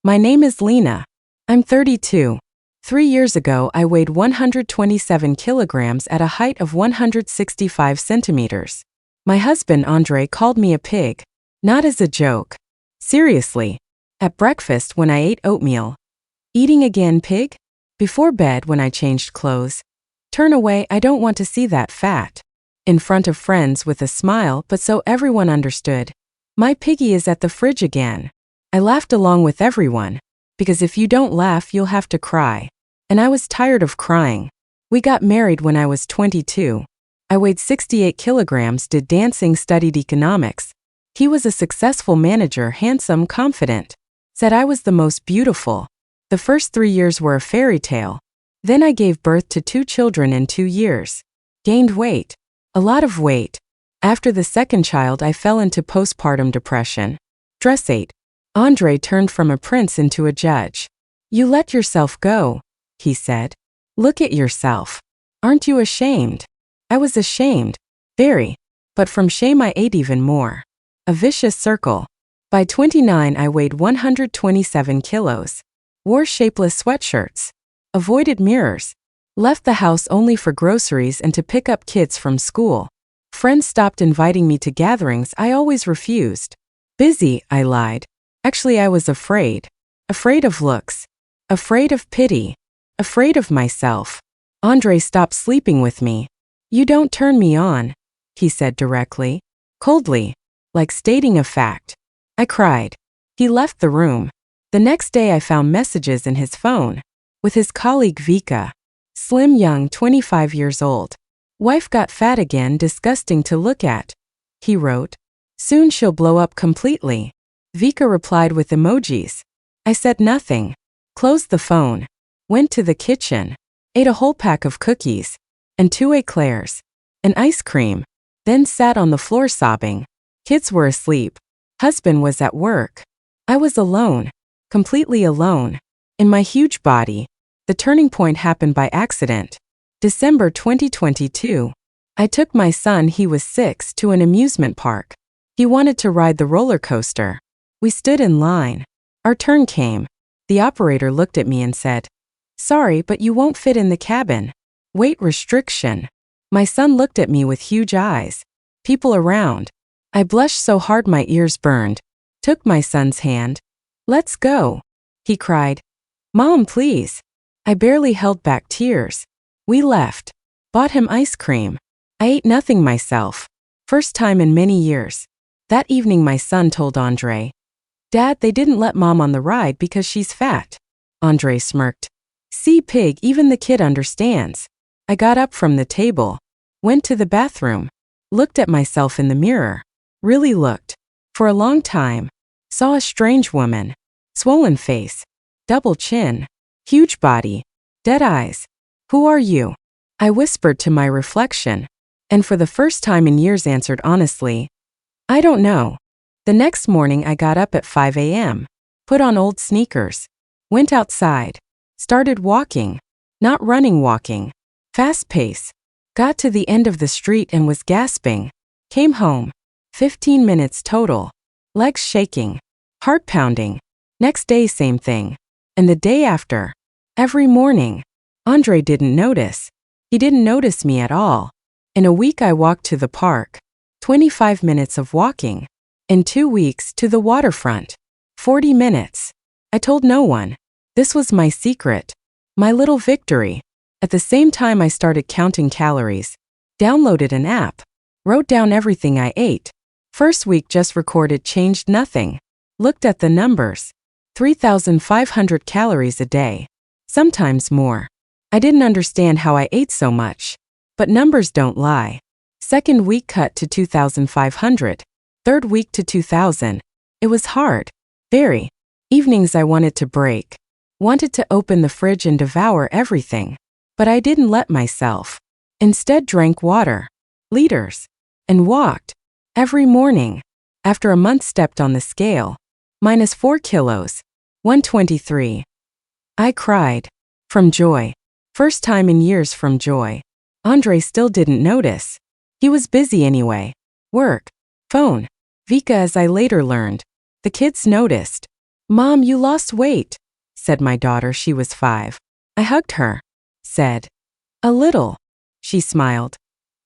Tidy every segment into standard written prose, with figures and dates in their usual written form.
My name is Lena. I'm 32. 3 years ago, I weighed 127 kilograms at a height of 165 centimeters. My husband, Andre, called me a pig. Not as a joke. Seriously. At breakfast when I ate oatmeal. Eating again, pig? Before bed when I changed clothes. Turn away, I don't want to see that fat. In front of friends with a smile, but so everyone understood. My piggy is at the fridge again. I laughed along with everyone. Because if you don't laugh, you'll have to cry. And I was tired of crying. We got married when I was 22. I weighed 68 kilograms, did dancing, studied economics. He was a successful manager, handsome, confident. Said I was the most beautiful. The first 3 years were a fairy tale. Then I gave birth to 2 children in 2 years. Gained weight. A lot of weight. After the second child, I fell into postpartum depression. Dress 8. Andre turned from a prince into a judge. You let yourself go, he said. Look at yourself. Aren't you ashamed? I was ashamed. Very. But from shame I ate even more. A vicious circle. By 29 I weighed 127 kilos. Wore shapeless sweatshirts. Avoided mirrors. Left the house only for groceries and to pick up kids from school. Friends stopped inviting me to gatherings. I always refused. Busy, I lied. Actually, I was afraid. Afraid of looks. Afraid of pity. Afraid of myself. Andre stopped sleeping with me. You don't turn me on, he said directly. Coldly. Like stating a fact. I cried. He left the room. The next day I found messages in his phone. With his colleague Vika. Slim young, 25 years old. Wife got fat again, disgusting to look at. He wrote. Soon she'll blow up completely. Vika replied with emojis. I said nothing. Closed the phone. Went to the kitchen. Ate a whole pack of cookies. And 2 eclairs. And ice cream. Then sat on the floor sobbing. Kids were asleep. Husband was at work. I was alone. Completely alone. In my huge body. The turning point happened by accident. December 2022. I took my son, he was 6, to an amusement park. He wanted to ride the roller coaster. We stood in line. Our turn came. The operator looked at me and said, Sorry, but you won't fit in the cabin. Weight restriction. My son looked at me with huge eyes. People around. I blushed so hard my ears burned. Took my son's hand. Let's go. He cried. Mom, please. I barely held back tears. We left. Bought him ice cream. I ate nothing myself. First time in many years. That evening my son told Andre, Dad, they didn't let Mom on the ride because she's fat. Andre smirked. See, pig, even the kid understands. I got up from the table. Went to the bathroom. Looked at myself in the mirror. Really looked. For a long time. Saw a strange woman. Swollen face. Double chin. Huge body. Dead eyes. Who are you? I whispered to my reflection. And for the first time in years answered honestly, I don't know. The next morning I got up at 5 a.m. Put on old sneakers. Went outside. Started walking. Not running, walking. Fast pace. Got to the end of the street and was gasping. Came home. 15 minutes total. Legs shaking. Heart pounding. Next day same thing. And the day after. Every morning. Andre didn't notice. He didn't notice me at all. In a week I walked to the park. 25 minutes of walking. In 2 weeks to the waterfront. 40 minutes. I told no one. This was my secret. My little victory. At the same time I started counting calories. Downloaded an app. Wrote down everything I ate. First week just recorded, changed nothing. Looked at the numbers. 3,500 calories a day. Sometimes more. I didn't understand how I ate so much. But numbers don't lie. Second week cut to 2,500. Third week to 2,000. It was hard. Very. Evenings I wanted to break. Wanted to open the fridge and devour everything. But I didn't let myself. Instead drank water. Liters. And walked. Every morning. After a month stepped on the scale. -4 kilos. 123. I cried. From joy. First time in years from joy. Andre still didn't notice. He was busy anyway. Work. Phone. Vika, as I later learned. The kids noticed. "Mom, you lost weight," said my daughter. She was 5. I hugged her. Said, "A little." She smiled.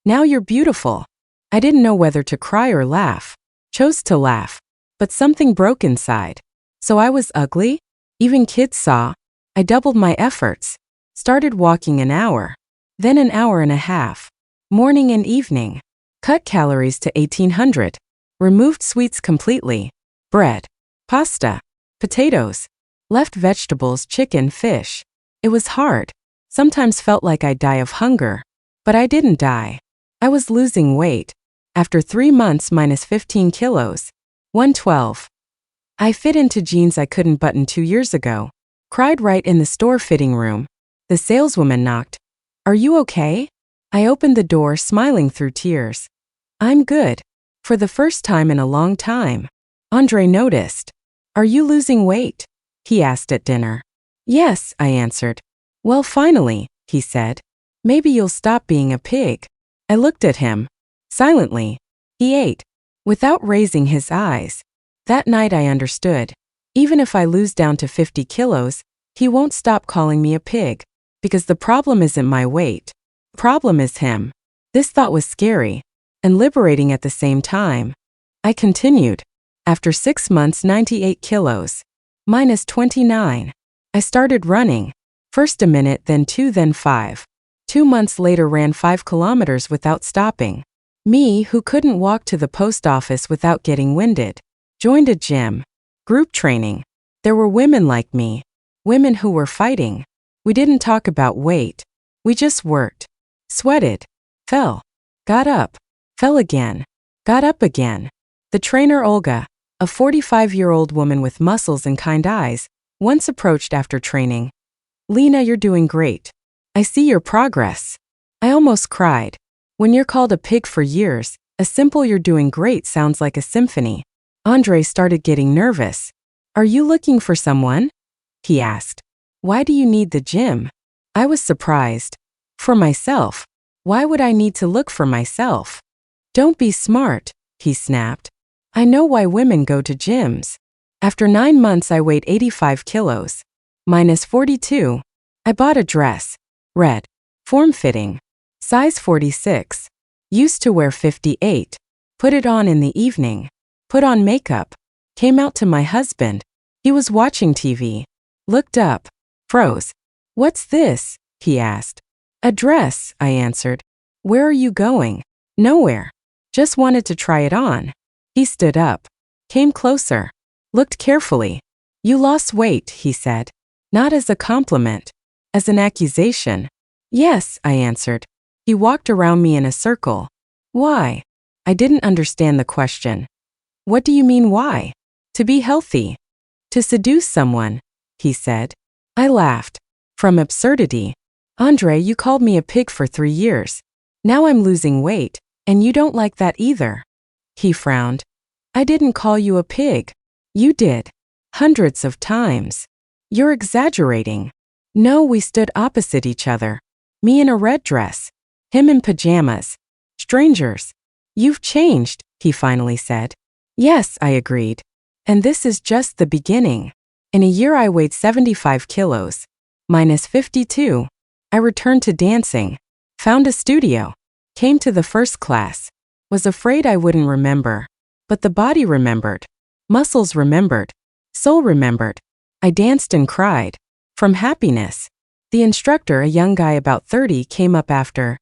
"Now you're beautiful." I didn't know whether to cry or laugh. Chose to laugh. But something broke inside. So I was ugly? Even kids saw. I doubled my efforts. Started walking an hour. Then an hour and a half. Morning and evening. Cut calories to 1800. Removed sweets completely. Bread. Pasta. Potatoes. Left vegetables, chicken, fish. It was hard. Sometimes felt like I'd die of hunger. But I didn't die. I was losing weight. After 3 months, minus 15 kilos. 112. I fit into jeans I couldn't button 2 years ago. Cried right in the store fitting room. The saleswoman knocked. "Are you okay?" I opened the door, smiling through tears. "I'm good." For the first time in a long time. Andre noticed. "Are you losing weight?" he asked at dinner. "Yes," I answered. "Well, finally," he said. "Maybe you'll stop being a pig." I looked at him. Silently. He ate. Without raising his eyes. That night I understood. Even if I lose down to 50 kilos, he won't stop calling me a pig. Because the problem isn't my weight. The problem is him. This thought was scary. And liberating at the same time. I continued. After 6 months, 98 kilos. Minus 29. I started running. First a minute, then 2, then 5. 2 months later ran 5 kilometers without stopping. Me, who couldn't walk to the post office without getting winded. Joined a gym. Group training. There were women like me. Women who were fighting. We didn't talk about weight. We just worked. Sweated. Fell. Got up. Fell again. Got up again. The trainer Olga, a 45-year-old woman with muscles and kind eyes, once approached after training. "Lena, you're doing great. I see your progress." I almost cried. When you're called a pig for years, a simple "you're doing great" sounds like a symphony. Andre started getting nervous. "Are you looking for someone?" he asked. "Why do you need the gym?" I was surprised. For myself. Why would I need to look for myself? "Don't be smart," he snapped. "I know why women go to gyms." After 9 months I weighed 85 kilos. Minus 42. I bought a dress. Red. Form-fitting. Size 46. Used to wear 58. Put it on in the evening. Put on makeup. Came out to my husband. He was watching TV. Looked up. Froze. "What's this?" he asked. "A dress," I answered. "Where are you going?" "Nowhere. Just wanted to try it on." He stood up. Came closer. Looked carefully. "You lost weight," he said. Not as a compliment. As an accusation. "Yes," I answered. He walked around me in a circle. "Why?" I didn't understand the question. "What do you mean why?" "To be healthy." "To seduce someone," he said. I laughed. From absurdity. "Andre, you called me a pig for 3 years. Now I'm losing weight, and you don't like that either." He frowned. "I didn't call you a pig. You did. Hundreds of times. You're exaggerating." "No, we stood opposite each other. Me in a red dress. Him in pajamas. Strangers." "You've changed," he finally said. "Yes," I agreed. "And this is just the beginning." In a year I weighed 75 kilos. Minus 52. I returned to dancing. Found a studio. Came to the first class. Was afraid I wouldn't remember. But the body remembered. Muscles remembered. Soul remembered. I danced and cried. From happiness. The instructor, a young guy about 30, came up after.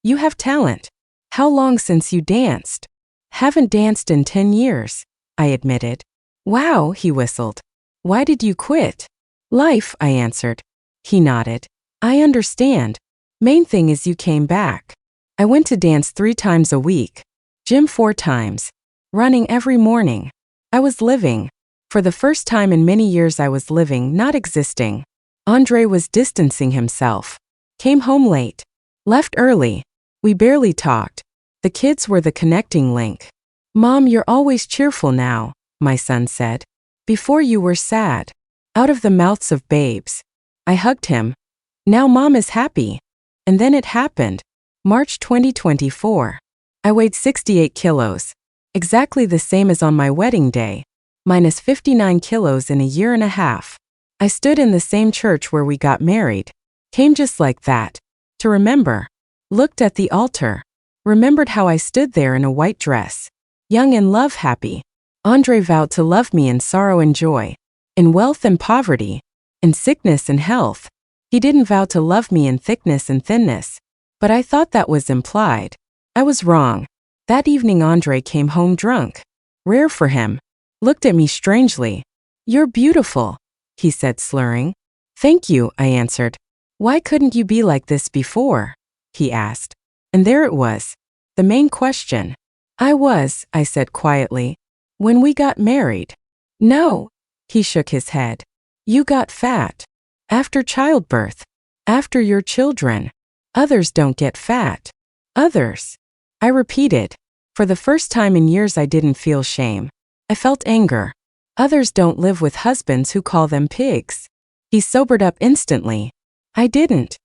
"You have talent. How long since you danced?" "Haven't danced in 10 years, I admitted. "Wow," he whistled. "Why did you quit?" "Life," I answered. He nodded. "I understand. Main thing is you came back." I went to dance 3 times a week. Gym 4 times. Running every morning. I was living. For the first time in many years I was living, not existing. Andre was distancing himself. Came home late. Left early. We barely talked. The kids were the connecting link. "Mom, you're always cheerful now," my son said. "Before you were sad." Out of the mouths of babes. I hugged him. Now Mom is happy. And then it happened. March 2024. I weighed 68 kilos. Exactly the same as on my wedding day. minus 59 kilos in a year and a half. I stood in the same church where we got married. Came just like that. To remember. Looked at the altar. Remembered how I stood there in a white dress. Young and love happy. Andre vowed to love me in sorrow and joy. In wealth and poverty. In sickness and health. He didn't vow to love me in thickness and thinness. But I thought that was implied. I was wrong. That evening Andre came home drunk. Rare for him. Looked at me strangely. "You're beautiful," he said, slurring. "Thank you," I answered. "Why couldn't you be like this before?" he asked. And there it was. The main question. I said quietly. "When we got married." "No," he shook his head. "You got fat. After childbirth. After your children. Others don't get fat. Others." I repeated. For the first time in years I didn't feel shame. I felt anger. Others don't live with husbands who call them pigs. He sobered up instantly. I didn't.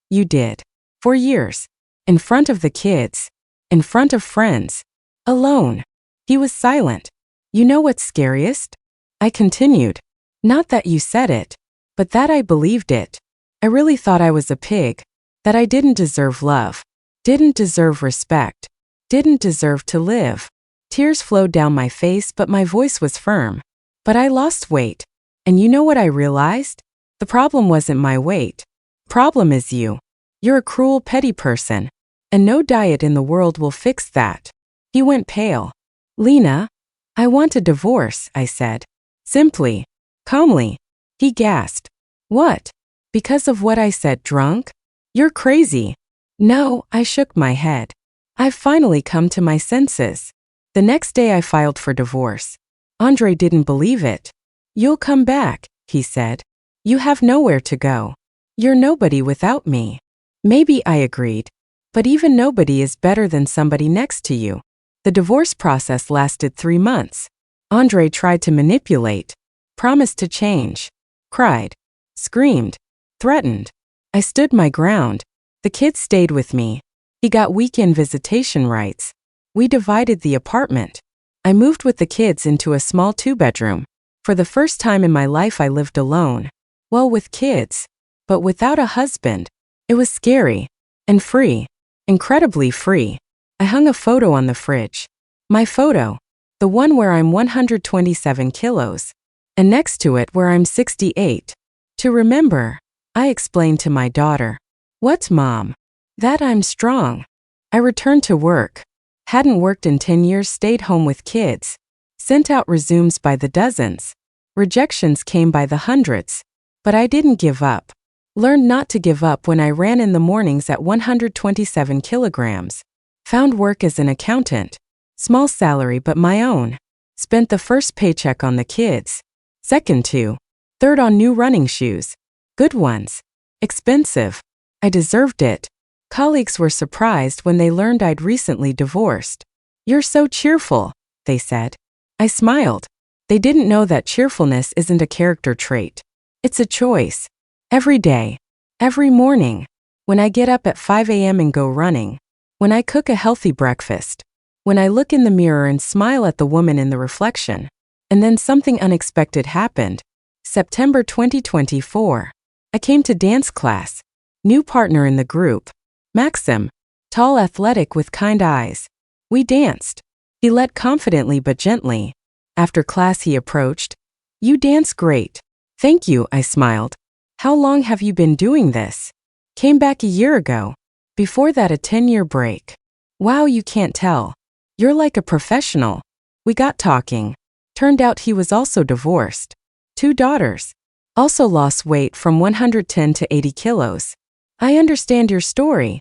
You did. For years. In front of the kids. In front of friends. Alone. He was silent. "You know what's scariest?" I continued. "Not that you said it, but that I believed it. I really thought I was a pig. That I didn't deserve love. Didn't deserve respect. Didn't deserve to live." Tears flowed down my face, but my voice was firm. But I lost weight. And you know what I realized? The problem wasn't my weight. Problem is you. You're a cruel, petty person. And no diet in the world will fix that. He went pale. "Lena, I want a divorce," I said. Simply. Calmly. He gasped. "What? Because of what I said, drunk? You're crazy." "No," I shook my head. "I've finally come to my senses." The next day I filed for divorce. Andre didn't believe it. "You'll come back," he said. "You have nowhere to go. You're nobody without me." Maybe, I agreed. But even nobody is better than somebody next to you. The divorce process lasted 3 months. Andre tried to manipulate. Promised to change. Cried. Screamed. Threatened. I stood my ground. The kids stayed with me. He got weekend visitation rights. We divided the apartment. I moved with the kids into a small 2-bedroom. For the first time in my life I lived alone. Well, with kids. But without a husband. It was scary. And free. Incredibly free. I hung a photo on the fridge. My photo. The one where I'm 127 kilos. And next to it where I'm 68. To remember. I explained to my daughter. "What, Mom?" "That I'm strong." I returned to work. Hadn't worked in 10 years, stayed home with kids. Sent out resumes by the dozens. Rejections came by the hundreds. But I didn't give up. Learned not to give up when I ran in the mornings at 127 kilograms. Found work as an accountant. Small salary but my own. Spent the first paycheck on the kids. Second to. Third on new running shoes. Good ones. Expensive. I deserved it. Colleagues were surprised when they learned I'd recently divorced. "You're so cheerful," they said. I smiled. They didn't know that cheerfulness isn't a character trait. It's a choice. Every day. Every morning. When I get up at 5 a.m. and go running. When I cook a healthy breakfast. When I look in the mirror and smile at the woman in the reflection. And then something unexpected happened. September 2024. I came to dance class. New partner in the group. Maxim. Tall, athletic with kind eyes. We danced. He led confidently but gently. After class he approached. "You dance great." "Thank you," I smiled. "How long have you been doing this?" "Came back a year ago. Before that a 10-year break." "Wow, you can't tell. You're like a professional." We got talking. Turned out he was also divorced. 2 daughters. Also lost weight from 110 to 80 kilos. "I understand your story,"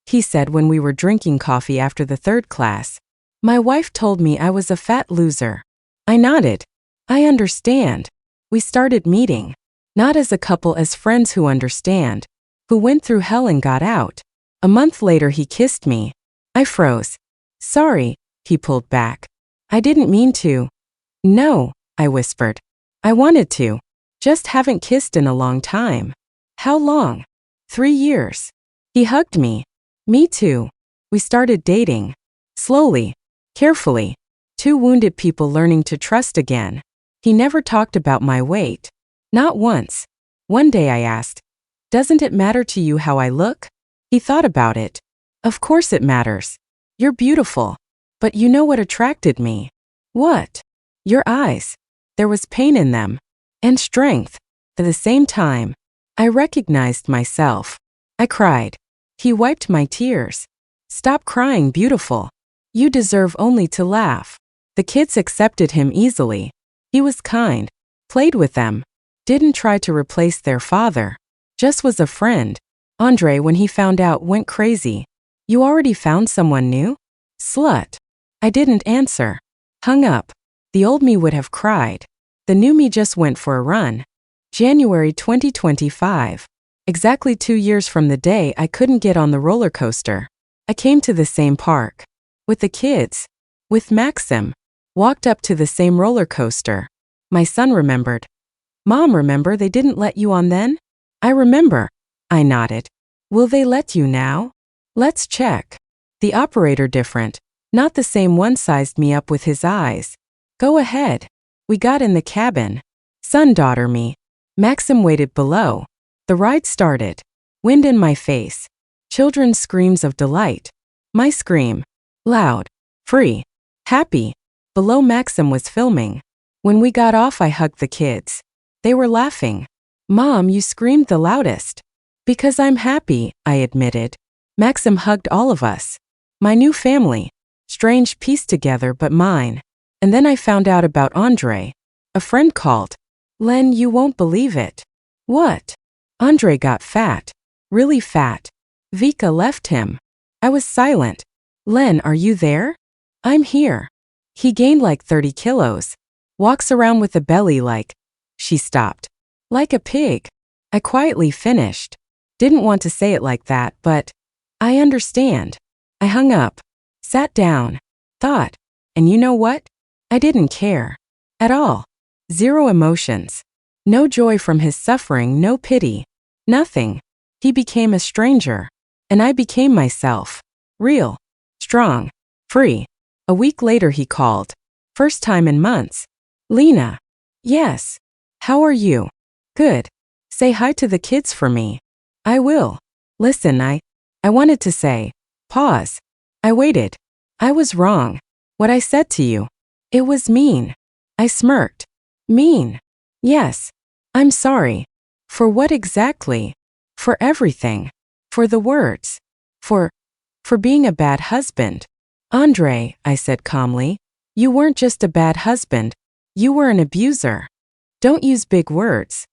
he said when we were drinking coffee after the 3rd class. "My wife told me I was a fat loser." I nodded. "I understand." We started meeting. Not as a couple, as friends who understand. Who went through hell and got out. A month later he kissed me. I froze. "Sorry," he pulled back. "I didn't mean to." "No," I whispered. "I wanted to. Just haven't kissed in a long time." "How long?" 3 years. He hugged me. "Me too." We started dating. Slowly. Carefully. Two wounded people learning to trust again. He never talked about my weight. Not once. One day I asked, "Doesn't it matter to you how I look?" He thought about it. "Of course it matters. You're beautiful. But you know what attracted me?" "What?" "Your eyes. There was pain in them. And strength. At the same time, I recognized myself. I cried. He wiped my tears. "Stop crying, beautiful. You deserve only to laugh." The kids accepted him easily. He was kind, played with them, didn't try to replace their father, just was a friend. Andre, when he found out, went crazy. "You already found someone new? Slut." I didn't answer. Hung up. The old me would have cried. The new me just went for a run. January 2025. Exactly 2 years from the day I couldn't get on the roller coaster. I came to the same park. With the kids. With Maxim. Walked up to the same roller coaster. My son remembered. "Mom, remember they didn't let you on then?" "I remember." I nodded. "Will they let you now?" "Let's check." The operator different. Not the same one sized me up with his eyes. "Go ahead." We got in the cabin. Son-daughter me. Maxim waited below. The ride started. Wind in my face. Children's screams of delight. My scream. Loud. Free. Happy. Below Maxim was filming. When we got off, I hugged the kids. They were laughing. "Mom, you screamed the loudest." "Because I'm happy," I admitted. Maxim hugged all of us. My new family. Strange piece together, but mine. And then I found out about Andre. A friend called. "Len, you won't believe it." "What?" "Andre got fat. Really fat. Vika left him." I was silent. "Len, are you there?" "I'm here." "He gained like 30 kilos. Walks around with a belly like..." She stopped. "Like a pig." I quietly finished. Didn't want to say it like that, but I understand. I hung up. Sat down. Thought. And you know what? I didn't care. At all. Zero emotions. No joy from his suffering, no pity. Nothing. He became a stranger. And I became myself. Real. Strong. Free. A week later he called. First time in months. "Lena." "Yes." "How are you?" "Good. Say hi to the kids for me." "I will." "Listen, I wanted to say." Pause. I waited. "I was wrong. What I said to you. It was mean." I smirked. "Mean?" "Yes. I'm sorry." "For what exactly?" "For everything. For the words. For being a bad husband." "Andre," I said calmly, "you weren't just a bad husband. You were an abuser." "Don't use big words."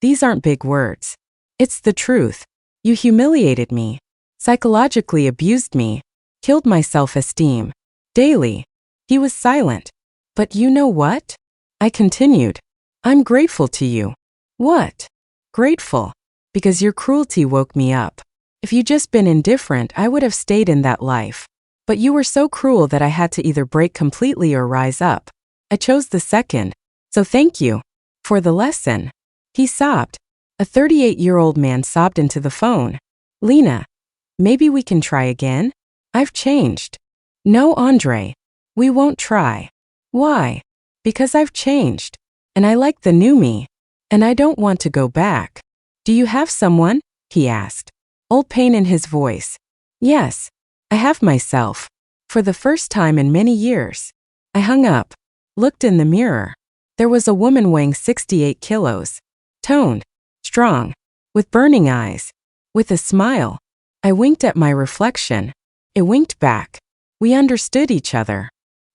"These aren't big words. It's the truth. You humiliated me. Psychologically abused me. Killed my self-esteem. Daily." He was silent. "But you know what?" I continued. "I'm grateful to you." "What?" "Grateful. Because your cruelty woke me up. If you'd just been indifferent, I would have stayed in that life. But you were so cruel that I had to either break completely or rise up. I chose the second. So thank you. For the lesson." He sobbed. A 38-year-old man sobbed into the phone. "Lena, maybe we can try again? I've changed." "No, Andre. We won't try." "Why?" "Because I've changed. And I like the new me. And I don't want to go back." "Do you have someone?" he asked. Old pain in his voice. "Yes. I have myself. For the first time in many years." I hung up. Looked in the mirror. There was a woman weighing 68 kilos. Toned. Strong. With burning eyes. With a smile. I winked at my reflection. It winked back. We understood each other.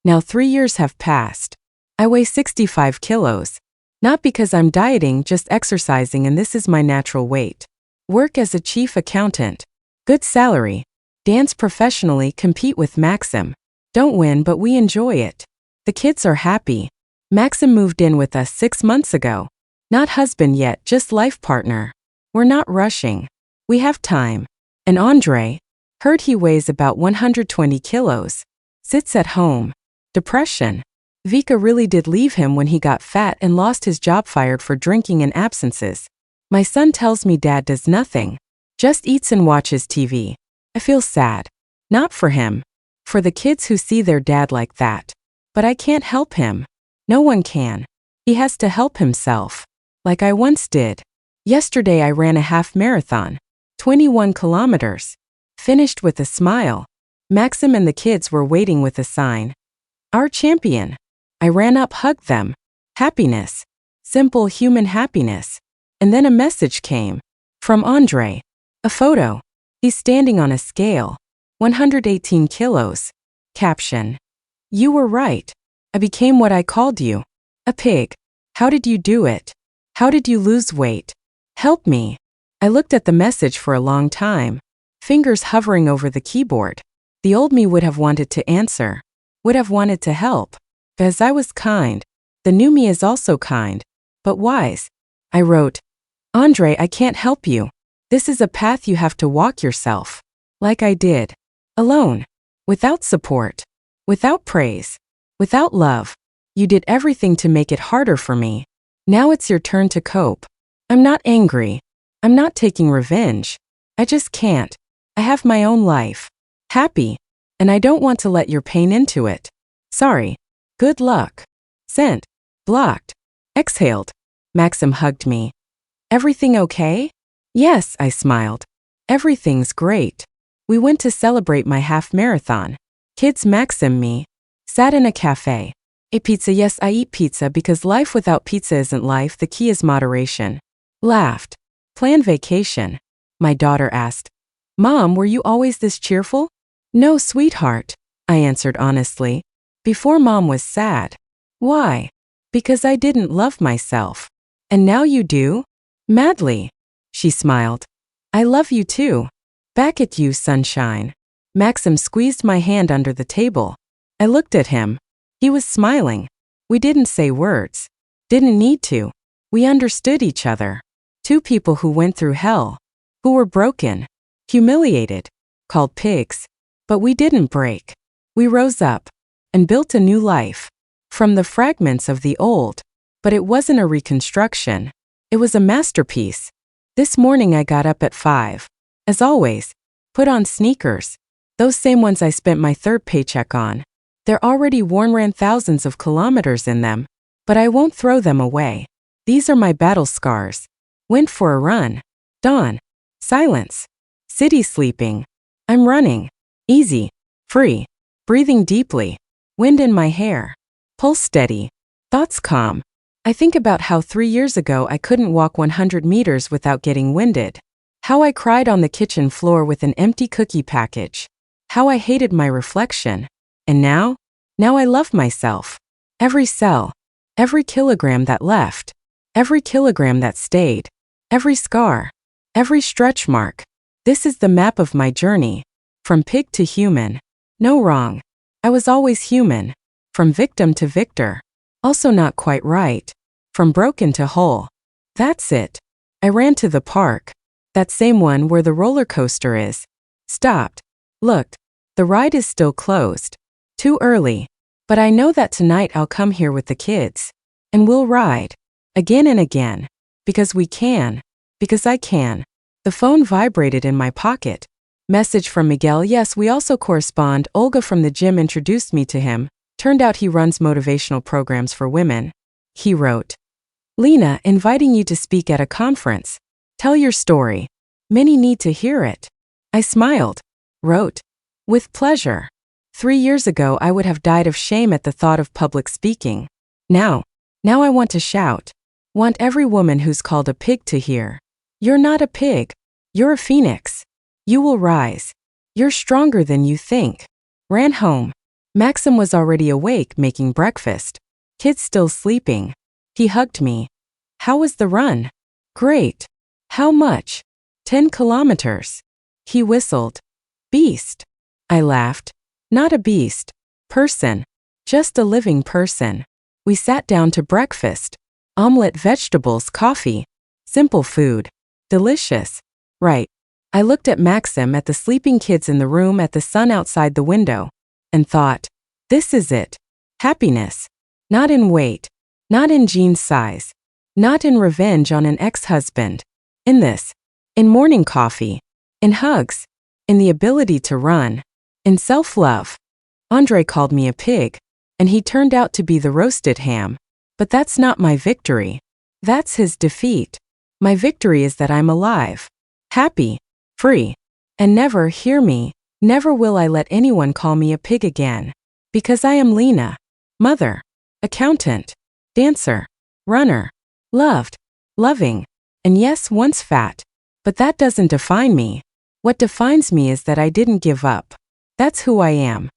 Now 3 years have passed. I weigh 65 kilos. Not because I'm dieting, just exercising, and this is my natural weight. Work as a chief accountant. Good salary. Dance professionally, compete with Maxim. Don't win, but we enjoy it. The kids are happy. Maxim moved in with us 6 months ago. Not husband yet, just life partner. We're not rushing. We have time. And Andre, heard he weighs about 120 kilos. Sits at home. Depression. Vika really did leave him when he got fat and lost his job, fired for drinking and absences. My son tells me dad does nothing. Just eats and watches TV. I feel sad. Not for him. For the kids who see their dad like that. But I can't help him. No one can. He has to help himself. Like I once did. Yesterday I ran a half marathon. 21 kilometers. Finished with a smile. Maxim and the kids were waiting with a sign. Our champion. I ran up, hugged them. Happiness. Simple human happiness. And then a message came. From Andre. A photo. He's standing on a scale. 118 kilos. Caption. You were right. I became what I called you. A pig. How did you do it? How did you lose weight? Help me. I looked at the message for a long time. Fingers hovering over the keyboard. The old me would have wanted to answer. Would have wanted to help. As I was kind. The new me is also kind. But wise. I wrote, Andre, I can't help you. This is a path you have to walk yourself. Like I did. Alone. Without support. Without praise. Without love. You did everything to make it harder for me. Now it's your turn to cope. I'm not angry. I'm not taking revenge. I just can't. I have my own life. Happy. And I don't want to let your pain into it. Sorry. Good luck. Sent. Blocked. Exhaled. Maxim hugged me. Everything okay? Yes, I smiled. Everything's great. We went to celebrate my half marathon. Kids, Maxim, me. Sat in a cafe. A pizza, yes, I eat pizza because life without pizza isn't life. The key is moderation. Laughed. Plan vacation. My daughter asked, Mom, were you always this cheerful? No, sweetheart, I answered honestly. Before Mom was sad. Why? Because I didn't love myself. And now you do? Madly. She smiled. I love you too. Back at you, sunshine. Maxim squeezed my hand under the table. I looked at him. He was smiling. We didn't say words. Didn't need to. We understood each other. Two people who went through hell. Who were broken. Humiliated. Called pigs. But we didn't break. We rose up. And built a new life. From the fragments of the old. But it wasn't a reconstruction. It was a masterpiece. This morning I got up at 5. As always. Put on sneakers. Those same ones I spent my third paycheck on. They're already worn, ran thousands of kilometers in them. But I won't throw them away. These are my battle scars. Went for a run. Dawn. Silence. City sleeping. I'm running. Easy. Free. Breathing deeply. Wind in my hair. Pulse steady. Thoughts calm. I think about how 3 years ago I couldn't walk 100 meters without getting winded. How I cried on the kitchen floor with an empty cookie package. How I hated my reflection. And now I love myself. Every cell. Every kilogram that left. Every kilogram that stayed. Every scar. Every stretch mark. This is the map of my journey. From pig to human. No wrong. I was always human. From victim to victor. Also not quite right. From broken to whole. That's it. I ran to the park. That same one where the roller coaster is. Stopped. Looked. The ride is still closed. Too early. But I know that tonight I'll come here with the kids. And we'll ride. Again and again. Because we can. Because I can. The phone vibrated in my pocket. Message from Miguel. Yes, we also correspond. Olga from the gym introduced me to him. Turned out he runs motivational programs for women. He wrote, Lena, inviting you to speak at a conference. Tell your story. Many need to hear it. I smiled. Wrote, with pleasure. 3 years ago I would have died of shame at the thought of public speaking. Now I want to shout. Want every woman who's called a pig to hear. You're not a pig. You're a phoenix. You will rise. You're stronger than you think. Ran home. Maxim was already awake making breakfast. Kids still sleeping. He hugged me. How was the run? Great. How much? 10 kilometers. He whistled. Beast. I laughed. Not a beast. Person. Just a living person. We sat down to breakfast. Omelette, vegetables, coffee. Simple food. Delicious. Right. I looked at Maxim, at the sleeping kids in the room, at the sun outside the window, and thought, this is it. Happiness. Not in weight. Not in jeans size. Not in revenge on an ex-husband. In this. In morning coffee. In hugs. In the ability to run. In self-love. Andre called me a pig. and he turned out to be the roasted ham. But that's not my victory. That's his defeat. My victory is that I'm alive, happy, free, and never, hear me, never will I let anyone call me a pig again. Because I am Lena, mother, accountant, dancer, runner, loved, loving, and yes, once fat. But that doesn't define me. What defines me is that I didn't give up. That's who I am.